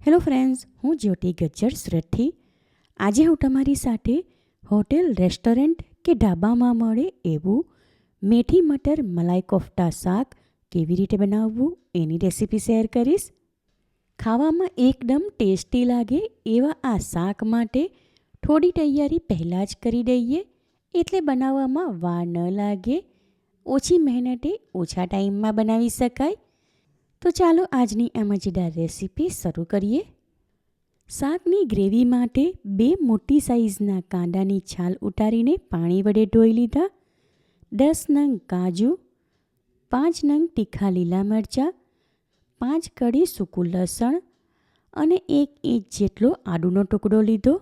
Hello friends, હું જ્યોતિ ગજ્જર સુરતથી. આજે હું તમારી સાથે હોટેલ, રેસ્ટોરન્ટ કે ઢાબામાં મળે એવું મેથી મટર મલાઈ કોફ્તા શાક કેવી રીતે બનાવવું એની રેસીપી શેર કરીશ. ખાવામાં એકદમ ટેસ્ટી લાગે એવા આ શાક માટે થોડી તૈયારી પહેલાં જ કરી દઈએ એટલે બનાવવામાં વાર ન લાગે, ઓછી મહેનતે ઓછા ટાઈમમાં બનાવી શકાય. તો ચાલો આજની આ મજેદાર રેસીપી શરૂ કરીએ. શાકની ગ્રેવી માટે 2 મોટી સાઇઝના કાંદાની છાલ ઉતારીને પાણી વડે ધોઈ લીધા, 10 નંગ કાજુ, 5 નંગ તીખા લીલા મરચાં, 5 કળી સૂકું લસણ અને 1 ઇંચ જેટલો આદુનો ટુકડો લીધો.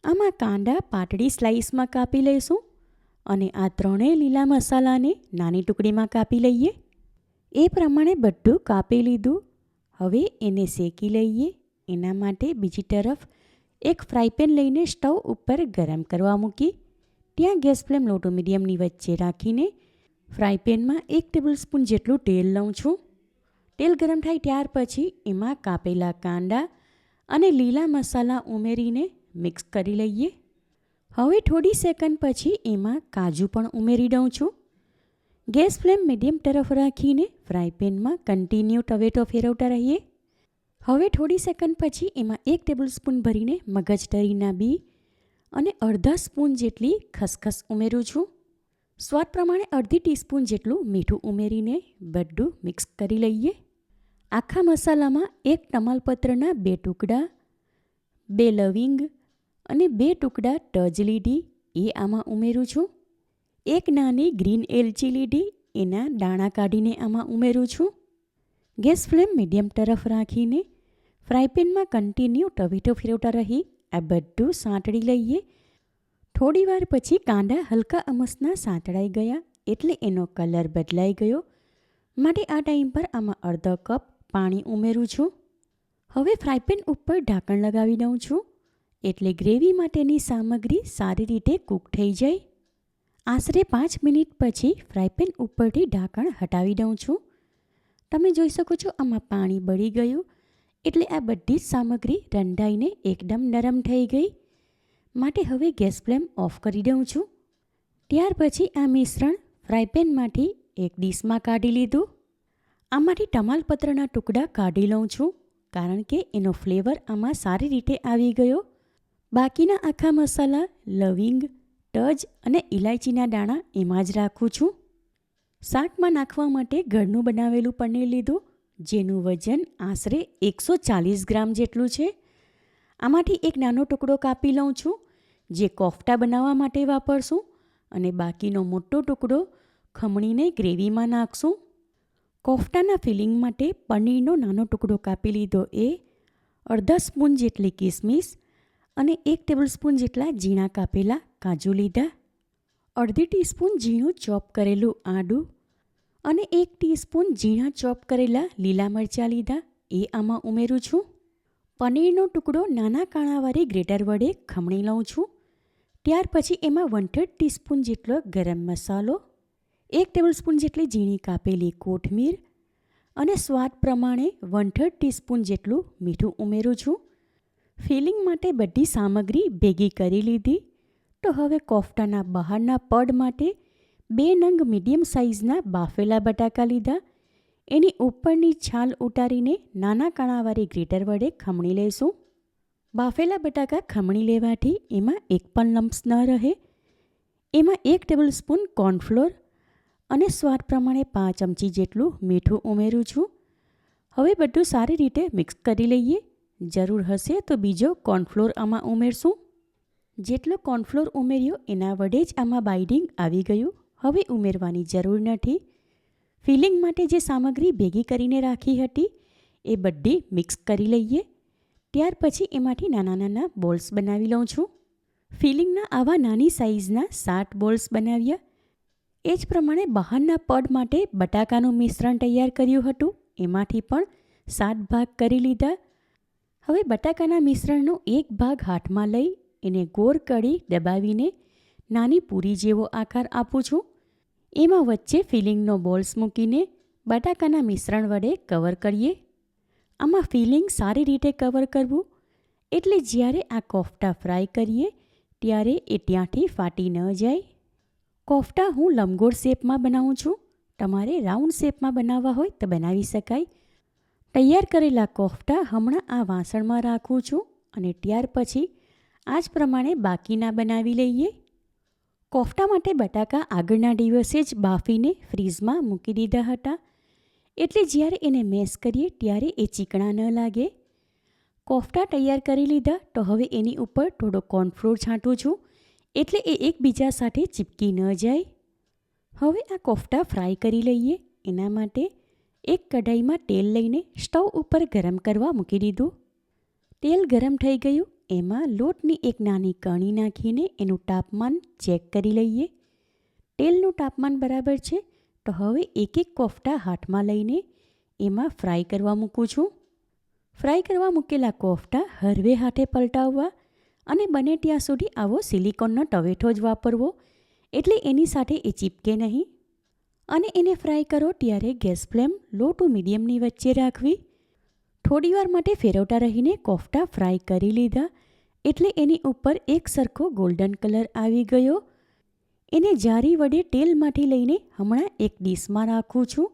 આમાં કાંદા પાતળી સ્લાઇસમાં કાપી લઈશું અને આ ત્રણેય લીલા મસાલાને નાની ટુકડીમાં કાપી લઈએ. એ પ્રમાણે બધું કાપી લીધું. હવે એને શેકી લઈએ. એના માટે બીજી તરફ એક ફ્રાયપેન લઈને સ્ટવ ઉપર ગરમ કરવા મૂકી ત્યાં ગેસ ફ્લેમ લો ટુ મીડિયમની વચ્ચે રાખીને ફ્રાયપેનમાં 1 ટેબલસ્પૂન જેટલું તેલ લઉં છું. તેલ ગરમ થાય ત્યાર પછી એમાં કાપેલા કાંદા અને લીલા મસાલા ઉમેરીને મિક્સ કરી લઈએ. હવે થોડી સેકન્ડ પછી એમાં કાજુ પણ ઉમેરી દઉં છું. ગેસ ફ્લેમ મીડિયમ તરફ રાખીને ફ્રાયપેનમાં કન્ટિન્યુ ટવેટો ફેરવતા રહીએ. હવે થોડી સેકન્ડ પછી એમાં 1 ટેબલસ્પૂન ભરીને મગજતરીના બી અને અડધા સ્પૂન જેટલી ખસખસ ઉમેરું છું. સ્વાદ પ્રમાણે અડધી ટીસ્પૂન જેટલું મીઠું ઉમેરીને બધું મિક્સ કરી લઈએ. આખા મસાલામાં 1 તમાલપત્રના 2 ટુકડા, 2 લવિંગ અને 2 ટુકડા તજ લીધી એ આમાં ઉમેરું છું. 1 નાની ગ્રીન એલચી લીધી, એના દાણા કાઢીને આમાં ઉમેરું છું. ગેસ ફ્લેમ મીડિયમ તરફ રાખીને ફ્રાયપેનમાં કન્ટિન્યુ ટવેટો ફેરવતા રહી આ બધું સાંતળી લઈએ. થોડીવાર પછી કાંદા હલકા અમસના સાંતળાઈ ગયા એટલે એનો કલર બદલાઈ ગયો માટે આ ટાઈમ પર આમાં અડધો કપ પાણી ઉમેરું છું. હવે ફ્રાયપેન ઉપર ઢાંકણ લગાવી દઉં છું એટલે ગ્રેવી માટેની સામગ્રી સારી રીતે કૂક થઈ જાય. આશરે 5 મિનિટ પછી ફ્રાયપેન ઉપરથી ઢાંકણ હટાવી દઉં છું. તમે જોઈ શકો છો આમાં પાણી બળી ગયું એટલે આ બધી જ સામગ્રી રંધાઈને એકદમ નરમ થઈ ગઈ માટે હવે ગેસ ફ્લેમ ઓફ કરી દઉં છું. ત્યાર પછી આ મિશ્રણ ફ્રાયપેનમાંથી એક ડીશમાં કાઢી લીધું. આમાંથી તમાલપત્રના ટુકડા કાઢી લઉં છું કારણ કે એનો ફ્લેવર આમાં સારી રીતે આવી ગયો. બાકીના આખા મસાલા, લવિંગ, તજ અને ઇલાયચીના દાણા એમાં જ રાખું છું. શાકમાં નાખવા માટે ઘરનું બનાવેલું પનીર લીધું જેનું વજન આશરે 140 ગ્રામ જેટલું છે. આમાંથી એક નાનો ટુકડો કાપી લઉં છું જે કોફ્તા બનાવવા માટે વાપરશું અને બાકીનો મોટો ટુકડો ખમણીને ગ્રેવીમાં નાખશું. કોફ્તાના ફિલિંગ માટે પનીરનો નાનો ટુકડો કાપી લીધો એ, અડધા સ્પૂન જેટલી કિસમિસ અને 1 ટેબલસ્પૂન જેટલા ઝીણા કાપેલા કાજુ લીધા, અડધી ટીસ્પૂન ઝીણું ચોપ કરેલું આદું અને 1 ટીસ્પૂન ઝીણા ચોપ કરેલા લીલા મરચાં લીધા એ આમાં ઉમેરું છું. પનીરનો ટુકડો નાના કાણાવાળી ગ્રેટર વડે ખમણી લઉં છું. ત્યાર પછી એમાં 1/3 ટીસ્પૂન જેટલો ગરમ મસાલો, 1 ટેબલસ્પૂન જેટલી ઝીણી કાપેલી કોથમીર અને સ્વાદ પ્રમાણે 1/3 ટીસ્પૂન જેટલું મીઠું ઉમેરું છું. ફિલિંગ માટે બધી સામગ્રી ભેગી કરી લીધી. તો હવે કોફ્તાના બહારના પડ માટે 2 નંગ મીડિયમ સાઇઝના બાફેલા બટાકા લીધા. એની ઉપરની છાલ ઉતારીને નાના કાણાવાળી ગ્રેટર વડે ખમણી લઈશું. બાફેલા બટાકા ખમણી લેવાથી એમાં એક પણ લમ્પ્સ ન રહે. એમાં 1 ટેબલસ્પૂન કોર્નફ્લોર અને સ્વાદ પ્રમાણે 5 ચમચી જેટલું મીઠું ઉમેરું છું. હવે બધું સારી રીતે મિક્સ કરી લઈએ. જરૂર હશે તો બીજો કોર્નફ્લોર આમાં ઉમેરશું. જેટલો કોર્નફ્લોર ઉમેર્યો એના વડે જ આમાં બાઇન્ડિંગ આવી ગયું. હવે ઉમેરવાની જરૂર નથી. ફિલિંગ માટે જે સામગ્રી ભેગી કરીને રાખી હતી એ બધી મિક્સ કરી લઈએ. ત્યાર પછી એમાંથી નાના નાના બોલ્સ બનાવી લઉં છું. ફિલિંગના આવા નાની સાઇઝના 7 બોલ્સ બનાવ્યા. એ જ પ્રમાણે બહારના પડ માટે બટાકાનું મિશ્રણ તૈયાર કર્યું હતું એમાંથી પણ 7 ભાગ કરી લીધા. હવે બટાકાના મિશ્રણનો એક ભાગ હાથમાં લઈ એને ગોળ કરી દબાવીને નાની પૂરી જેવો આકાર આપું છું. એમાં વચ્ચે ફિલિંગનો બોલ્સ મૂકીને બટાકાના મિશ્રણ વડે કવર કરીએ. આમાં ફિલિંગ સારી રીતે કવર કરવું, એટલે જ્યારે આ કોફતા ફ્રાય કરીએ ત્યારે એ ત્યાંથી ફાટી ન જાય. કોફતા હું લંબગોળ શેપમાં બનાવું છું. તમારે રાઉન્ડ શેપમાં બનાવવા હોય તો બનાવી શકાય. તૈયાર કરેલા કોફતા હમણાં આ વાસણમાં રાખું છું અને ત્યાર પછી આ જ પ્રમાણે બાકીના બનાવી લઈએ. કોફતા માટે બટાકા આગળના દિવસે જ બાફીને ફ્રીઝમાં મૂકી દીધા હતા, એટલે જ્યારે એને મેશ કરીએ ત્યારે એ ચીકણા ન લાગે. કોફતા તૈયાર કરી લીધા તો હવે એની ઉપર થોડો કોર્નફ્લોર છાંટું છું, એટલે એ એકબીજા સાથે ચીપકી ન જાય. હવે આ કોફતા ફ્રાય કરી લઈએ. એના માટે એક કઢાઈમાં તેલ લઈને સ્ટવ ઉપર ગરમ કરવા મૂકી દીધું. તેલ ગરમ થઈ ગયું. એમાં લોટની એક નાની કણી નાખીને એનું તાપમાન ચેક કરી લઈએ. તેલનું તાપમાન બરાબર છે તો હવે એક એક કોફતા હાથમાં લઈને એમાં ફ્રાય કરવા મૂકું છું. ફ્રાય કરવા મૂકેલા કોફતા હળવે હાથે પલટાવવા અને બને ત્યાં સુધી આવો સિલિકોનનો તવેથો જ વાપરવો, એટલે એની સાથે એ ચીપકે નહીં. અને એને ફ્રાય કરો ત્યારે ગેસ ફ્લેમ લો ટુ મીડિયમની વચ્ચે રાખવી. થોડીવાર માટે ફેરવતા રહીને કોફતા ફ્રાય કરી લીધા, એટલે એની ઉપર એક સરખો ગોલ્ડન કલર આવી ગયો. એને જારી વડે તેલમાંથી લઈને હમણાં એક ડીશમાં રાખું છું.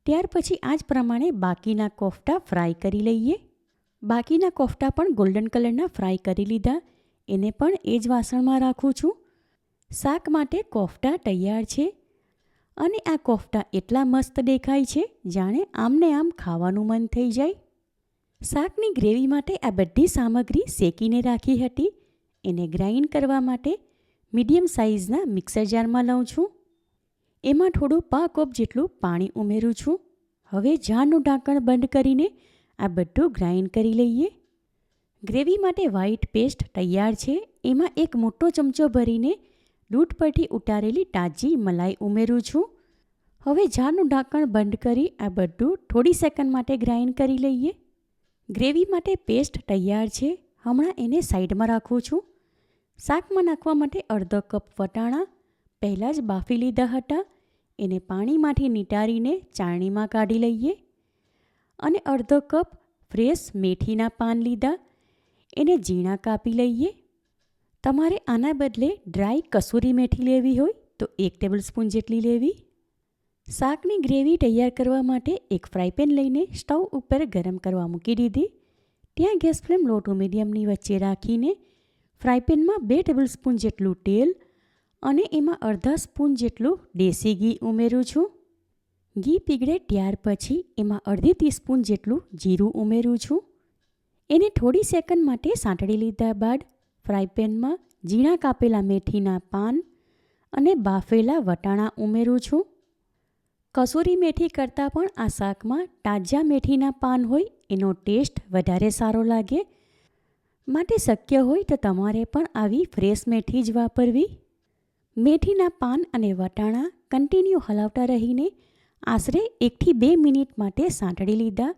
ત્યાર પછી આ જ પ્રમાણે બાકીના કોફતા ફ્રાય કરી લઈએ. બાકીના કોફતા પણ ગોલ્ડન કલરના ફ્રાય કરી લીધા. એને પણ એ જ વાસણમાં રાખું છું. શાક માટે કોફતા તૈયાર છે અને આ કોફતા એટલા મસ્ત દેખાય છે જાણે આમને આમ ખાવાનું મન થઈ જાય. શાકની ગ્રેવી માટે આ બધી સામગ્રી શેકીને રાખી હતી. એને ગ્રાઇન્ડ કરવા માટે મીડિયમ સાઇઝના મિક્સર જારમાં લઉં છું. એમાં થોડું પા કપ જેટલું પાણી ઉમેરું છું. હવે જારનું ઢાંકણ બંધ કરીને આ બધું ગ્રાઇન્ડ કરી લઈએ. ગ્રેવી માટે વ્હાઈટ પેસ્ટ તૈયાર છે. એમાં એક મોટો ચમચો ભરીને દૂધ પરથી ઉતારેલી તાજી મલાઈ ઉમેરું છું. હવે જારનું ઢાંકણ બંધ કરી આ બધું થોડી સેકન્ડ માટે ગ્રાઇન્ડ કરી લઈએ. ગ્રેવી માટે પેસ્ટ તૈયાર છે. હમણાં એને સાઈડમાં રાખું છું. શાકમાં નાખવા માટે અડધો કપ વટાણા પહેલાં જ બાફી લીધા હતા. એને પાણીમાંથી નિતારીને ચાળણીમાં કાઢી લઈએ. અને અડધો કપ ફ્રેશ મેથીના પાન લીધા. એને ઝીણા કાપી લઈએ. તમારે આના બદલે ડ્રાય કસૂરી મેથી લેવી હોય તો 1 ટેબલ સ્પૂન જેટલી લેવી. શાકની ગ્રેવી તૈયાર કરવા માટે એક ફ્રાયપેન લઈને સ્ટવ ઉપર ગરમ કરવા મૂકી દીધી. ત્યાં ગેસ ફ્લેમ લો ટુ મીડિયમની વચ્ચે રાખીને ફ્રાયપેનમાં 2 ટેબલ સ્પૂન જેટલું તેલ અને એમાં અડધા સ્પૂન જેટલું દેશી ઘી ઉમેરું છું. ઘી પીગળે ત્યાર પછી એમાં અડધી ટીસ્પૂન જેટલું જીરું ઉમેરું છું. એને થોડી સેકન્ડ માટે સાંતળી લીધા બાદ ફ્રાયપેનમાં ઝીણા કાપેલા મેથીના પાન અને બાફેલા વટાણા ઉમેરું છું. કસૂરી મેથી કરતાં પણ આ શાકમાં તાજા મેથીના પાન હોય એનો ટેસ્ટ વધારે સારો લાગે, માટે શક્ય હોય તો તમારે પણ આવી ફ્રેશ મેથી જ વાપરવી. મેથીના પાન અને વટાણા કન્ટિન્યુ હલાવતા રહીને આશરે 1 થી 2 મિનિટ માટે સાંતળી લીધા.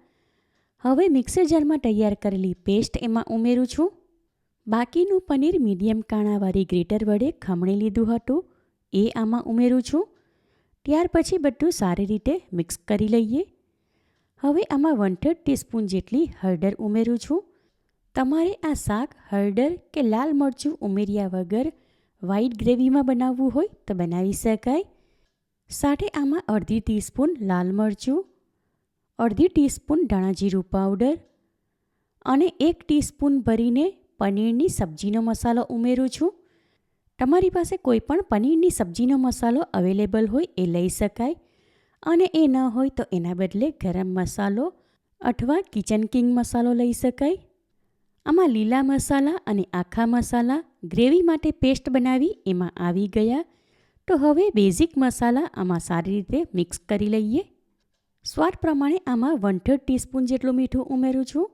હવે મિક્સર જારમાં તૈયાર કરેલી પેસ્ટ એમાં ઉમેરું છું. બાકીનું પનીર મીડિયમ કાણાવાળી ગ્રેટર વડે ખમણી લીધું હતું એ આમાં ઉમેરું છું. ત્યાર પછી બધું સારી રીતે મિક્સ કરી લઈએ. હવે આમાં 1/3 ટીસ્પૂન જેટલી હળદર ઉમેરું છું. તમારે આ શાક હળદર કે લાલ મરચું ઉમેર્યા વગર વ્હાઈટ ગ્રેવીમાં બનાવવું હોય તો બનાવી શકાય. સાથે આમાં અડધી ટીસ્પૂન લાલ મરચું, અડધી ટીસ્પૂન ધાણા જીરું પાવડર અને 1 ટીસ્પૂન ભરીને પનીરની સબ્જીનો મસાલો ઉમેરું છું. તમારી પાસે કોઈ પણ પનીરની સબ્જીનો મસાલો અવેલેબલ હોય એ લઈ શકાય, અને એ ન હોય તો એના બદલે ગરમ મસાલો અથવા કિચન કિંગ મસાલો લઈ શકાય. આમાં લીલા મસાલા અને આખા મસાલા ગ્રેવી માટે પેસ્ટ બનાવી એમાં આવી ગયા. તો હવે બેઝિક મસાલા આમાં સારી રીતે મિક્સ કરી લઈએ. સ્વાદ પ્રમાણે આમાં 1/3 ટીસ્પૂન જેટલું મીઠું ઉમેરું છું,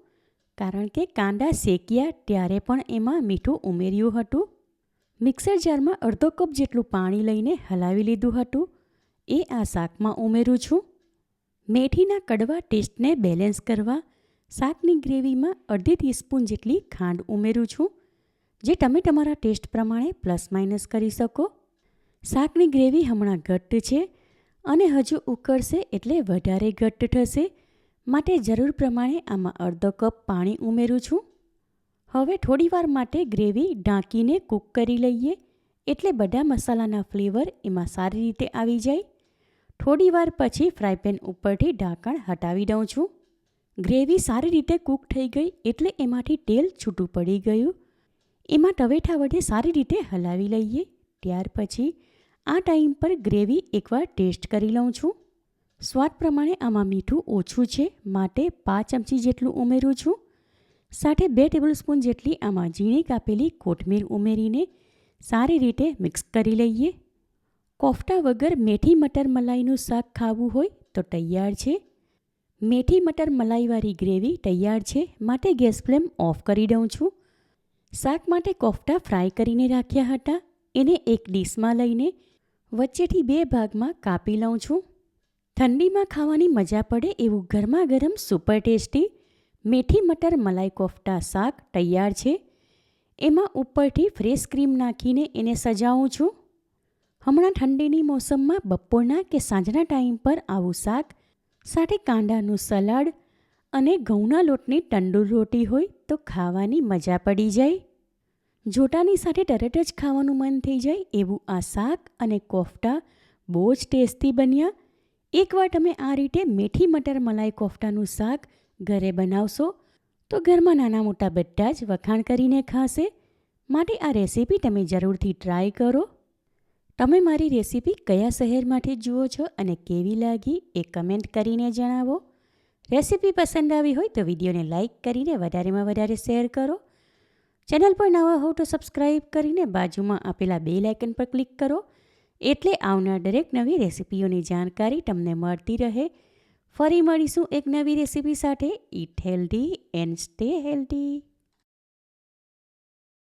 કારણ કે કાંદા શેક્યા ત્યારે પણ એમાં મીઠું ઉમેર્યું હતું. મિક્સર જારમાં અડધો કપ જેટલું પાણી લઈને હલાવી લીધું હતું એ આ શાકમાં ઉમેરું છું. મેથીના કડવા ટેસ્ટને બેલેન્સ કરવા શાકની ગ્રેવીમાં અડધી ટીસ્પૂન જેટલી ખાંડ ઉમેરું છું, જે તમે તમારા ટેસ્ટ પ્રમાણે પ્લસ માઇનસ કરી શકો. શાકની ગ્રેવી હમણાં ઘટ્ટ છે અને હજુ ઉકળશે એટલે વધારે ઘટ્ટ થશે, માટે જરૂર પ્રમાણે આમાં અડધો કપ પાણી ઉમેરું છું. હવે થોડીવાર માટે ગ્રેવી ઢાંકીને કૂક કરી લઈએ, એટલે બધા મસાલાના ફ્લેવર એમાં સારી રીતે આવી જાય. થોડીવાર પછી ફ્રાયપેન ઉપરથી ઢાંકણ હટાવી દઉં છું. ગ્રેવી સારી રીતે કૂક થઈ ગઈ એટલે એમાંથી તેલ છૂટું પડી ગયું. એમાં ટવેઠા વડે સારી રીતે હલાવી લઈએ. ત્યાર પછી આ ટાઈમ પર ગ્રેવી એકવાર ટેસ્ટ કરી લઉં છું. સ્વાદ પ્રમાણે આમાં મીઠું ઓછું છે, માટે 5 ચમચી જેટલું ઉમેરું છું. સાથે 2 ટેબલસ્પૂન જેટલી આમાં ઝીણી કાપેલી કોથમીર ઉમેરીને સારી રીતે મિક્સ કરી લઈએ. કોફતા વગર મેથી મટર મલાઈનું શાક ખાવું હોય તો તૈયાર છે. મેથી મટર મલાઈવાળી ગ્રેવી તૈયાર છે, માટે ગેસ ફ્લેમ ઓફ કરી દઉં છું. શાક માટે કોફતા ફ્રાય કરીને રાખ્યા હતા, એને એક ડીશમાં લઈને વચ્ચેથી 2 ભાગમાં કાપી લઉં છું. ઠંડીમાં ખાવાની મજા પડે એવું ગરમા ગરમ સુપર ટેસ્ટી મેથી મટર મલાઈ કોફતા શાક તૈયાર છે. એમાં ઉપરથી ફ્રેશ ક્રીમ નાખીને એને સજાવું છું. હમણાં ઠંડીની મોસમમાં બપોરના કે સાંજના ટાઈમ પર આવું શાક સાથે કાંદાનું સલાડ અને ઘઉંના લોટની તંદૂર રોટી હોય તો ખાવાની મજા પડી જાય. જોટાની સાથે તરત જ ખાવાનું મન થઈ જાય એવું આ શાક અને કોફતા બહુ જ ટેસ્ટી બન્યા. એકવાર તમે આ રીતે મેથી મટર મલાઈ કોફતાનું શાક ઘરે બનાવશો તો ઘરમાં નાના મોટા બધા જ વખાણ કરીને ખાશે. માટે આ રેસીપી તમે જરૂરથી ટ્રાય કરો. તમે મારી રેસીપી કયા શહેરમાંથી જુઓ છો અને કેવી લાગી એ કમેન્ટ કરીને જણાવો. રેસીપી પસંદ આવી હોય તો વિડીયોને લાઇક કરીને વધારેમાં વધારે શેર કરો. ચેનલ પર નવા હો તો સબસ્ક્રાઈબ કરીને બાજુમાં આપેલા બેલ આઇકન પર ક્લિક કરો, એટલે આવનાર દરેક નવી રેસીપીઓની જાણકારી તમને મળતી રહે. ફરી મળીશું એક નવી રેસીપી સાથે. ઈટ હેલ્ધી એન્ડ સ્ટે હેલ્ધી.